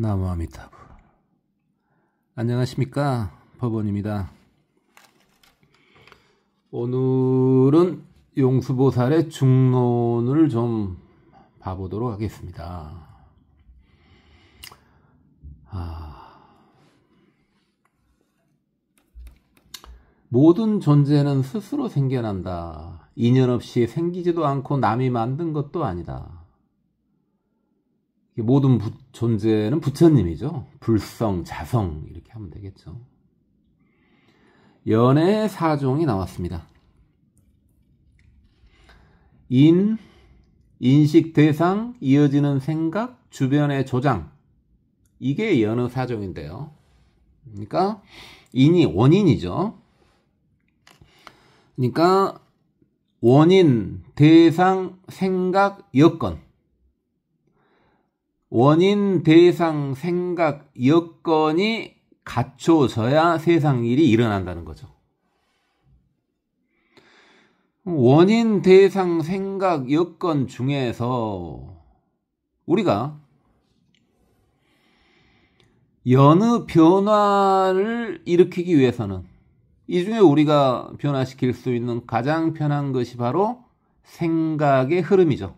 나무아미타불. 안녕하십니까, 법원입니다. 오늘은 용수보살의 중론을 좀 봐보도록 하겠습니다. 모든 존재는 스스로 생겨난다. 인연 없이 생기지도 않고 남이 만든 것도 아니다. 모든 존재는 부처님이죠. 불성, 자성 이렇게 하면 되겠죠. 연애의 사종이 나왔습니다. 인식 대상, 이어지는 생각, 주변의 조장. 이게 연애 사종인데요. 그러니까 인이 원인이죠. 그러니까 원인, 대상, 생각, 여건. 원인, 대상, 생각, 여건이 갖춰져야 세상 일이 일어난다는 거죠. 원인, 대상, 생각, 여건 중에서 우리가 여느 변화를 일으키기 위해서는 이 중에 우리가 변화시킬 수 있는 가장 편한 것이 바로 생각의 흐름이죠.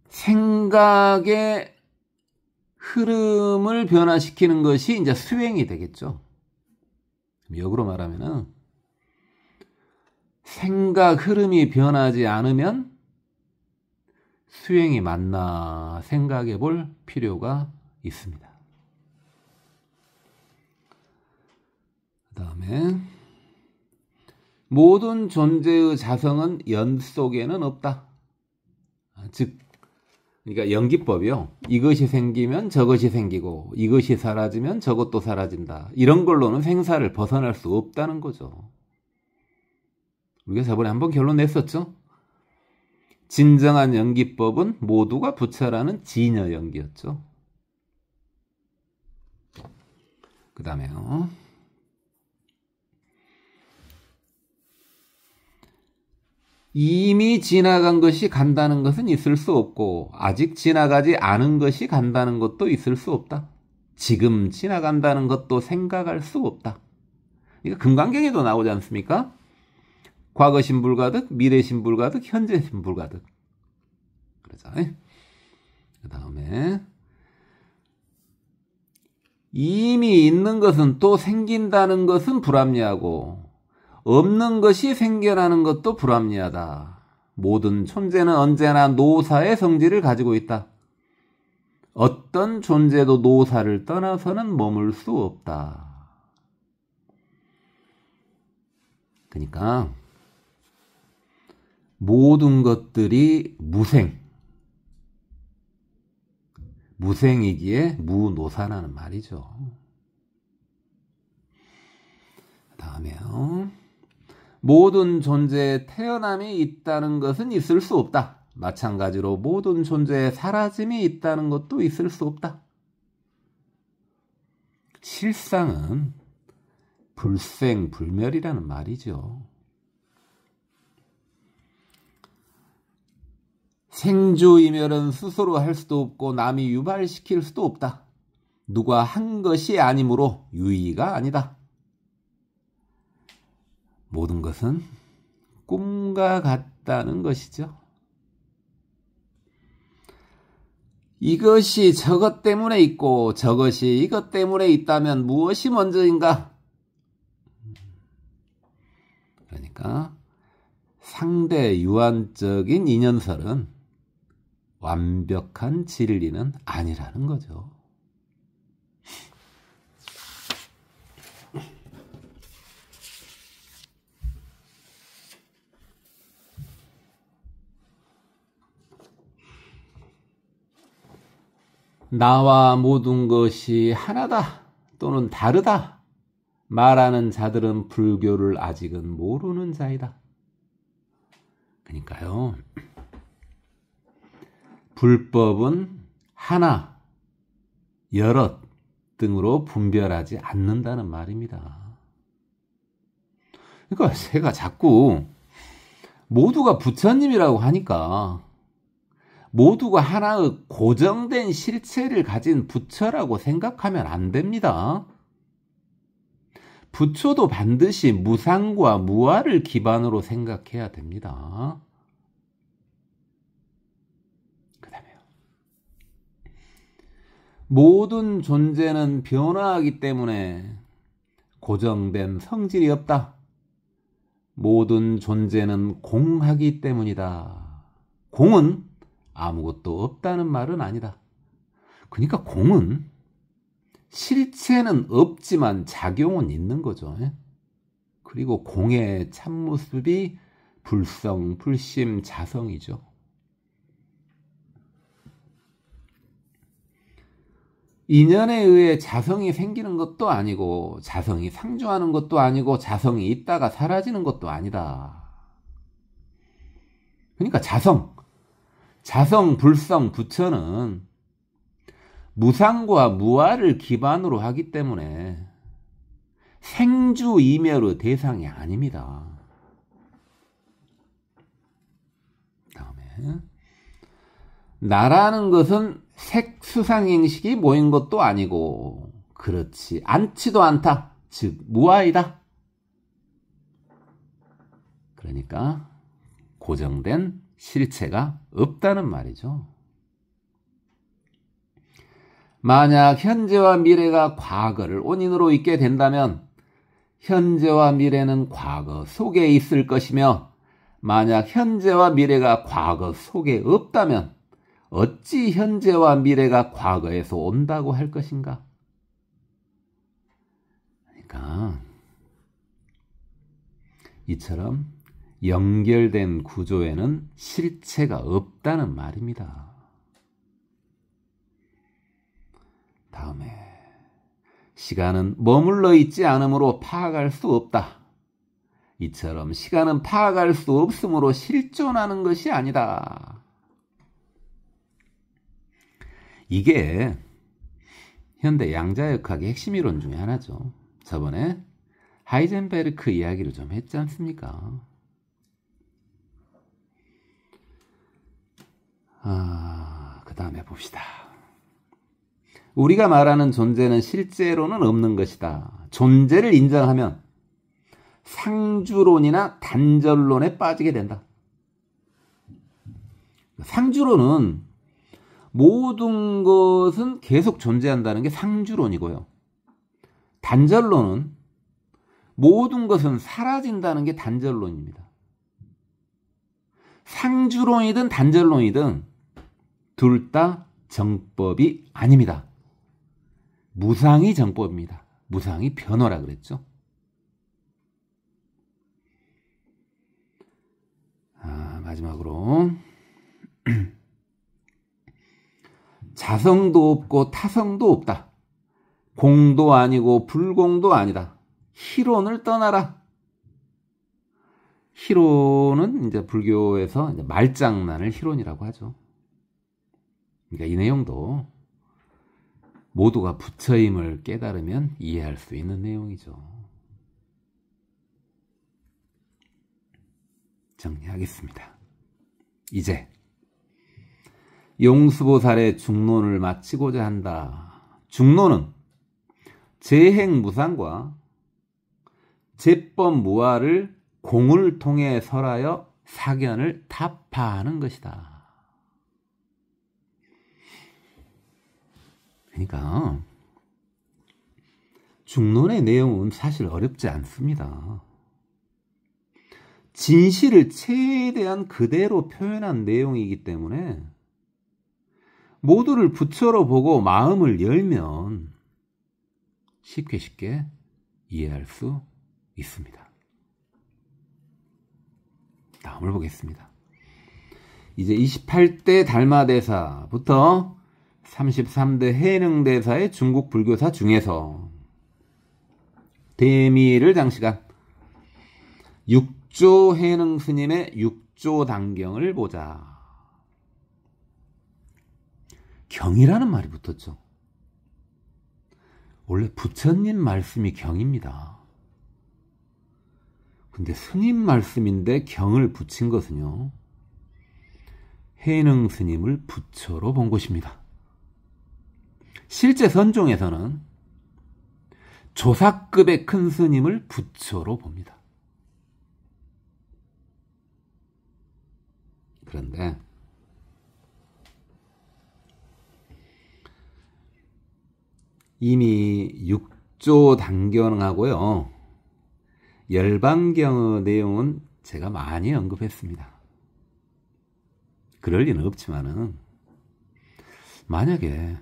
생각의 흐름을 변화시키는 것이 이제 수행이 되겠죠. 역으로 말하면은 생각 흐름이 변하지 않으면 수행이 맞나 생각해 볼 필요가 있습니다. 그 다음에 모든 존재의 자성은 연 속에는 없다. 즉 그러니까 연기법이요. 이것이 생기면 저것이 생기고 이것이 사라지면 저것도 사라진다. 이런 걸로는 생사를 벗어날 수 없다는 거죠. 우리가 저번에 한번 결론 냈었죠. 진정한 연기법은 모두가 부처라는 진여 연기였죠. 그 다음에요. 이미 지나간 것이 간다는 것은 있을 수 없고 아직 지나가지 않은 것이 간다는 것도 있을 수 없다. 지금 지나간다는 것도 생각할 수 없다. 이거 금강경에도 나오지 않습니까? 과거신 불가득, 미래신 불가득, 현재신 불가득. 그러죠. 그 다음에 이미 있는 것은 또 생긴다는 것은 불합리하고 없는 것이 생겨나는 것도 불합리하다. 모든 존재는 언제나 노사의 성질을 가지고 있다. 어떤 존재도 노사를 떠나서는 머물 수 없다. 그러니까 모든 것들이 무생이기에 무노사라는 말이죠. 그 다음에요. 모든 존재에 태어남이 있다는 것은 있을 수 없다. 마찬가지로 모든 존재에 사라짐이 있다는 것도 있을 수 없다. 실상은 불생불멸이라는 말이죠. 생주이멸은 스스로 할 수도 없고 남이 유발시킬 수도 없다. 누가 한 것이 아니므로 유의가 아니다. 모든 것은 꿈과 같다는 것이죠. 이것이 저것 때문에 있고 저것이 이것 때문에 있다면 무엇이 먼저인가? 그러니까 상대 유한적인 인연설은 완벽한 진리는 아니라는 거죠. 나와 모든 것이 하나다 또는 다르다 말하는 자들은 불교를 아직은 모르는 자이다. 그러니까요. 불법은 하나, 여럿 등으로 분별하지 않는다는 말입니다. 그러니까 제가 자꾸 모두가 부처님이라고 하니까 모두가 하나의 고정된 실체를 가진 부처라고 생각하면 안 됩니다. 부처도 반드시 무상과 무아를 기반으로 생각해야 됩니다. 그 다음에요. 모든 존재는 변화하기 때문에 고정된 성질이 없다. 모든 존재는 공하기 때문이다. 공은 아무것도 없다는 말은 아니다. 그러니까 공은 실체는 없지만 작용은 있는 거죠. 그리고 공의 참모습이 불성, 불심, 자성이죠. 인연에 의해 자성이 생기는 것도 아니고 자성이 상주하는 것도 아니고 자성이 있다가 사라지는 것도 아니다. 그러니까 자성, 불성, 부처는 무상과 무아를 기반으로 하기 때문에 생주이멸의 대상이 아닙니다. 다음에 나라는 것은 색수상행식이 모인 것도 아니고 그렇지 않지도 않다. 즉 무아이다. 그러니까 고정된 실체가 없다는 말이죠. 만약 현재와 미래가 과거를 원인으로 있게 된다면 현재와 미래는 과거 속에 있을 것이며 만약 현재와 미래가 과거 속에 없다면 어찌 현재와 미래가 과거에서 온다고 할 것인가? 그러니까 이처럼 연결된 구조에는 실체가 없다는 말입니다. 다음에 시간은 머물러 있지 않으므로 파악할 수 없다. 이처럼 시간은 파악할 수 없으므로 실존하는 것이 아니다. 이게 현대 양자역학의 핵심 이론 중에 하나죠. 저번에 하이젠베르크 이야기를 좀 했지 않습니까? 그 다음에 봅시다. 우리가 말하는 존재는 실제로는 없는 것이다. 존재를 인정하면 상주론이나 단절론에 빠지게 된다. 상주론은 모든 것은 계속 존재한다는 게 상주론이고요. 단절론은 모든 것은 사라진다는 게 단절론입니다. 상주론이든 단절론이든 둘 다 정법이 아닙니다. 무상이 정법입니다. 무상이 변화라 그랬죠. 마지막으로 자성도 없고 타성도 없다. 공도 아니고 불공도 아니다. 희론을 떠나라. 희론은 이제 불교에서 이제 말장난을 희론이라고 하죠. 그러니까 이 내용도 모두가 부처임을 깨달으면 이해할 수 있는 내용이죠. 정리하겠습니다. 이제 용수보살의 중론을 마치고자 한다. 중론은 재행무상과 제법무아를 공을 통해 설하여 사견을 타파하는 것이다. 그러니까 중론의 내용은 사실 어렵지 않습니다. 진실을 최대한 그대로 표현한 내용이기 때문에 모두를 부처로 보고 마음을 열면 쉽게 이해할 수 있습니다. 다음을 보겠습니다. 이제 28대 달마대사부터 33대 해능대사의 중국 불교사 중에서 대미를 장식한 육조 해능 스님의 육조 단경을 보자. 경이라는 말이 붙었죠. 원래 부처님 말씀이 경입니다. 근데 스님 말씀인데 경을 붙인 것은요, 해능 스님을 부처로 본 것입니다. 실제 선종에서는 조사급의 큰 스님을 부처로 봅니다. 그런데 이미 육조 단경하고요, 열반경의 내용은 제가 많이 언급했습니다. 그럴 리는 없지만은 만약에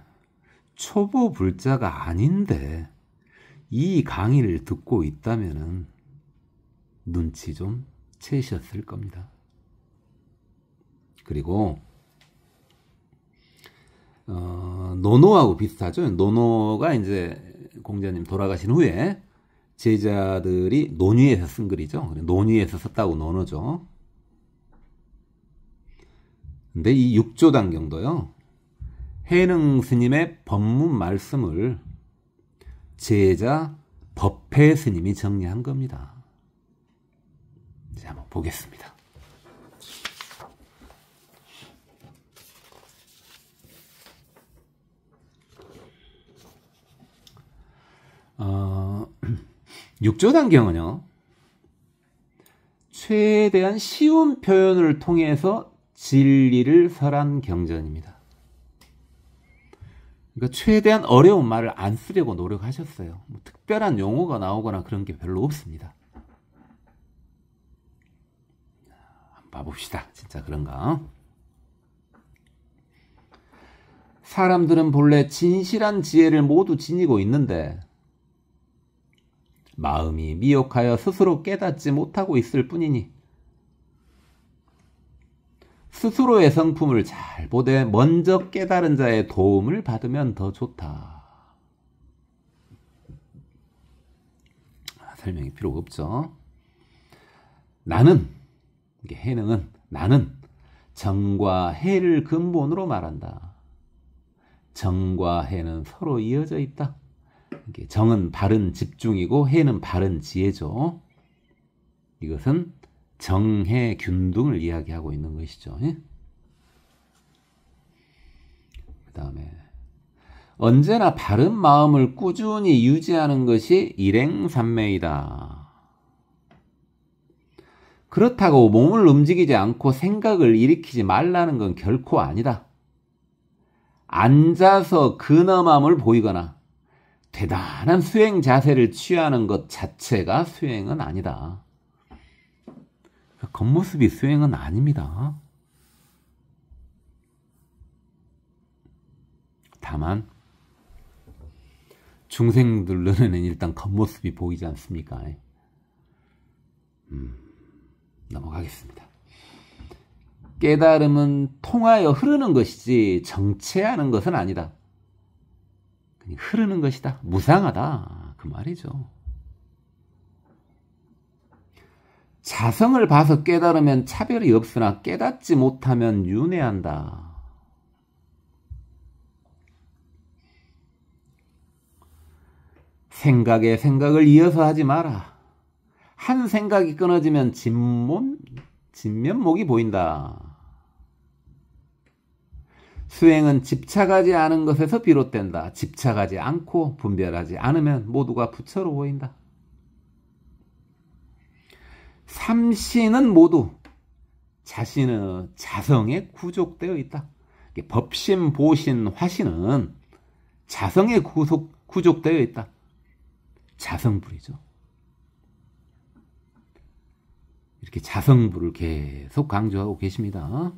초보 불자가 아닌데 이 강의를 듣고 있다면은 눈치 좀 채셨을 겁니다. 그리고 노노하고 비슷하죠. 노노가 이제 공자님 돌아가신 후에 제자들이 논의에서 쓴 글이죠. 논의에서 썼다고 노노죠. 근데 이 육조단경도요, 해능 스님의 법문 말씀을 제자 법회 스님이 정리한 겁니다. 이제 한번 보겠습니다. 육조단경은요, 최대한 쉬운 표현을 통해서 진리를 설한 경전입니다. 그러니까 최대한 어려운 말을 안 쓰려고 노력하셨어요. 뭐 특별한 용어가 나오거나 그런 게 별로 없습니다. 한번 봐봅시다. 진짜 그런가? 사람들은 본래 진실한 지혜를 모두 지니고 있는데 마음이 미혹하여 스스로 깨닫지 못하고 있을 뿐이니 스스로의 성품을 잘 보되 먼저 깨달은 자의 도움을 받으면 더 좋다. 설명이 필요가 없죠. 나는, 이게 해능은 나는 정과 해를 근본으로 말한다. 정과 해는 서로 이어져 있다. 정은 바른 집중이고 해는 바른 지혜죠. 이것은 정해 균등을 이야기하고 있는 것이죠. 그 다음에 언제나 바른 마음을 꾸준히 유지하는 것이 일행삼매이다. 그렇다고 몸을 움직이지 않고 생각을 일으키지 말라는 건 결코 아니다. 앉아서 근엄함을 보이거나 대단한 수행 자세를 취하는 것 자체가 수행은 아니다. 겉모습이 수행은 아닙니다. 다만 중생들 눈에는 일단 겉모습이 보이지 않습니까? 넘어가겠습니다. 깨달음은 통하여 흐르는 것이지 정체하는 것은 아니다. 흐르는 것이다. 무상하다. 그 말이죠. 자성을 봐서 깨달으면 차별이 없으나 깨닫지 못하면 윤회한다. 생각에 생각을 이어서 하지 마라. 한 생각이 끊어지면 진면목이 보인다. 수행은 집착하지 않은 것에서 비롯된다. 집착하지 않고 분별하지 않으면 모두가 부처로 보인다. 삼신은 모두 자신의 자성에 구족되어 있다. 법신, 보신, 화신은 자성에 구족되어 있다. 자성불이죠. 이렇게 자성불을 계속 강조하고 계십니다.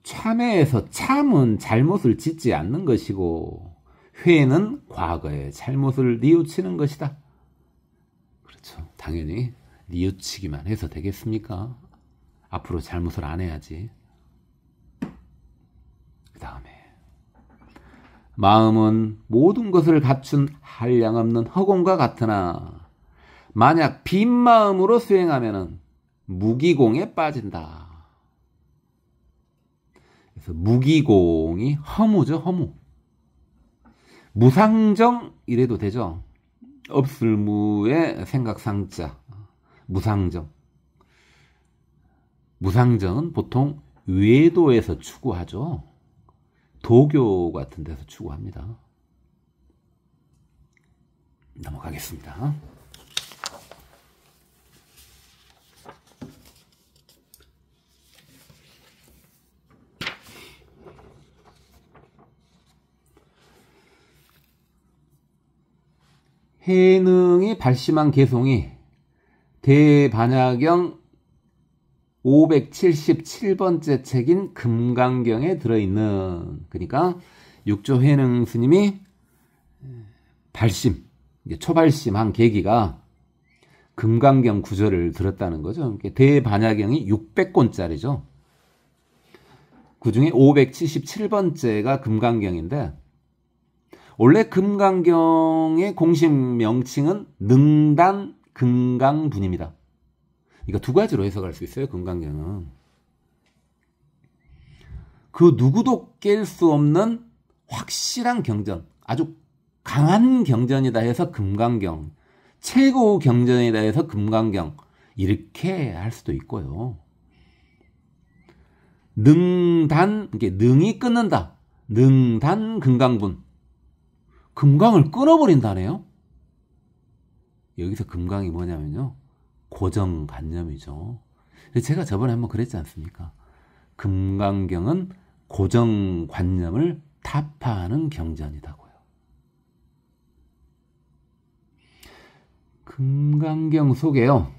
참회에서 참은 잘못을 짓지 않는 것이고 회는 과거의 잘못을 뉘우치는 것이다. 그렇죠. 당연히 뉘우치기만 해서 되겠습니까? 앞으로 잘못을 안 해야지. 그 다음에 마음은 모든 것을 갖춘 한량없는 허공과 같으나 만약 빈 마음으로 수행하면 무기공에 빠진다. 그래서 무기공이 허무죠. 허무. 무상정 이래도 되죠. 없을 무의 생각상자. 무상정. 무상정은 보통 외도에서 추구하죠. 도교 같은 데서 추구합니다. 넘어가겠습니다. 해능이 발심한 개송이 대반야경 577번째 책인 금강경에 들어있는, 그러니까 육조 해능 스님이 발심, 초발심한 계기가 금강경 구절을 들었다는 거죠. 대반야경이 600권짜리죠. 그 중에 577번째가 금강경인데, 원래 금강경의 공식 명칭은 능단 금강분입니다. 그러니까 두 가지로 해석할 수 있어요. 금강경은 그 누구도 깰 수 없는 확실한 경전, 아주 강한 경전이다 해서 금강경, 최고 경전이다 해서 금강경, 이렇게 할 수도 있고요. 능단, 이게 능이 끊는다, 능단 금강분, 금강을 끊어버린다네요. 여기서 금강이 뭐냐면요, 고정관념이죠. 제가 저번에 한번 그랬지 않습니까? 금강경은 고정관념을 타파하는 경전이다고요. 금강경 속에요,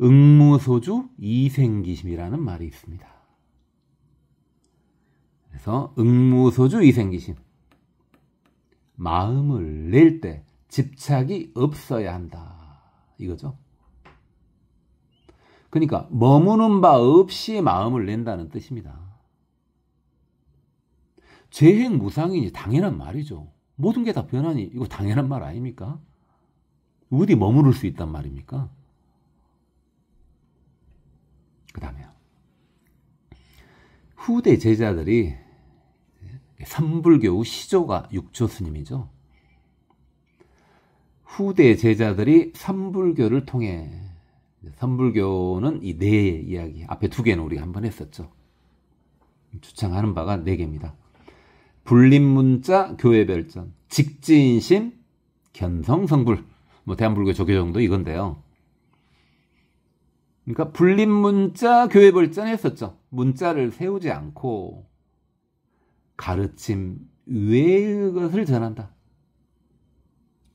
응무소주 이생기심이라는 말이 있습니다. 그래서 응무소주 이생기심, 마음을 낼 때 집착이 없어야 한다, 이거죠. 그러니까 머무는 바 없이 마음을 낸다는 뜻입니다. 재행무상이니 당연한 말이죠. 모든 게 다 변하니 이거 당연한 말 아닙니까? 어디 머무를 수 있단 말입니까? 그 다음에요, 후대 제자들이, 삼불교 시조가 육조 스님이죠. 후대 제자들이 삼불교를 통해, 삼불교는 이 네 이야기, 앞에 두 개는 우리가 한번 했었죠. 주창하는 바가 네 개입니다. 불림문자, 교회별전, 직지인심, 견성성불, 대한불교 조계종도 이건데요. 그러니까 불림문자, 교회별전 했었죠. 문자를 세우지 않고 가르침 외의 것을 전한다.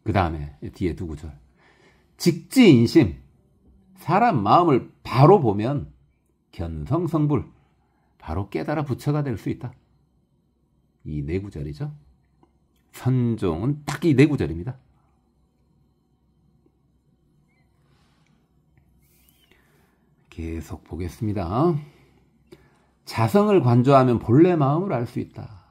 그 다음에 뒤에 두 구절, 직지인심, 사람 마음을 바로 보면 견성성불, 바로 깨달아 부처가 될 수 있다. 이 네 구절이죠. 선종은 딱 이 네 구절입니다. 계속 보겠습니다. 자성을 관조하면 본래 마음을 알 수 있다.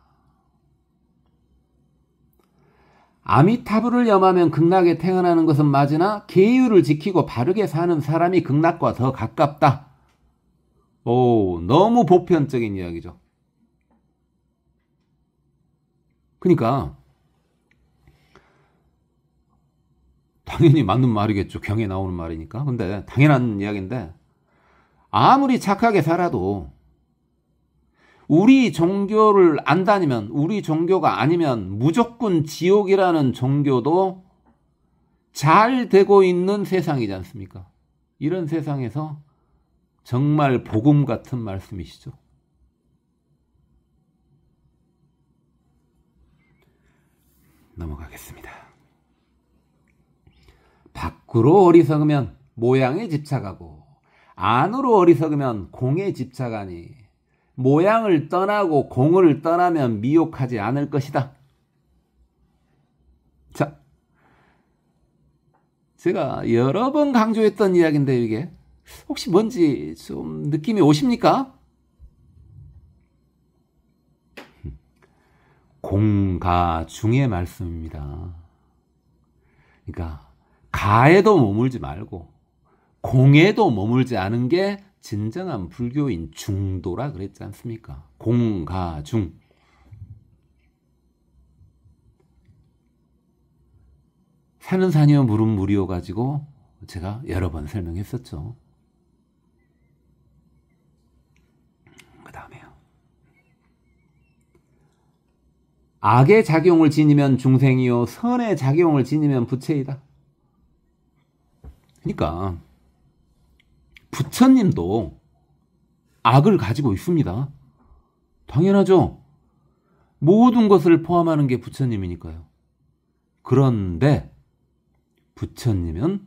아미타불을 염하면 극락에 태어나는 것은 맞으나 계율을 지키고 바르게 사는 사람이 극락과 더 가깝다. 오, 너무 보편적인 이야기죠. 그러니까 당연히 맞는 말이겠죠. 경에 나오는 말이니까. 근데 당연한 이야기인데, 아무리 착하게 살아도 우리 종교를 안 다니면, 우리 종교가 아니면 무조건 지옥이라는 종교도 잘 되고 있는 세상이지 않습니까? 이런 세상에서 정말 복음 같은 말씀이시죠. 넘어가겠습니다. 밖으로 어리석으면 모양에 집착하고 안으로 어리석으면 공에 집착하니 모양을 떠나고 공을 떠나면 미혹하지 않을 것이다. 자, 제가 여러 번 강조했던 이야기인데 이게 혹시 뭔지 좀 느낌이 오십니까? 공가중의 말씀입니다. 그러니까 가에도 머물지 말고 공에도 머물지 않은 게 진정한 불교인 중도라 그랬지 않습니까? 공가중. 산은 산이요 물은 물이요 가지고 제가 여러 번 설명했었죠. 악의 작용을 지니면 중생이요 선의 작용을 지니면 부처이다. 그러니까 부처님도 악을 가지고 있습니다. 당연하죠. 모든 것을 포함하는 게 부처님이니까요. 그런데 부처님은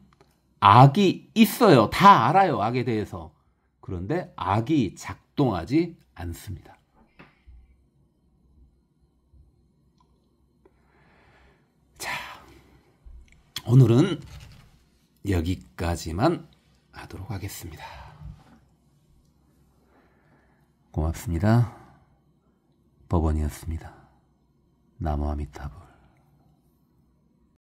악이 있어요. 다 알아요. 악에 대해서. 그런데 악이 작동하지 않습니다. 자, 오늘은 여기까지만 하도록 하겠습니다. 고맙습니다. 법원이었습니다. 나무 아미타불.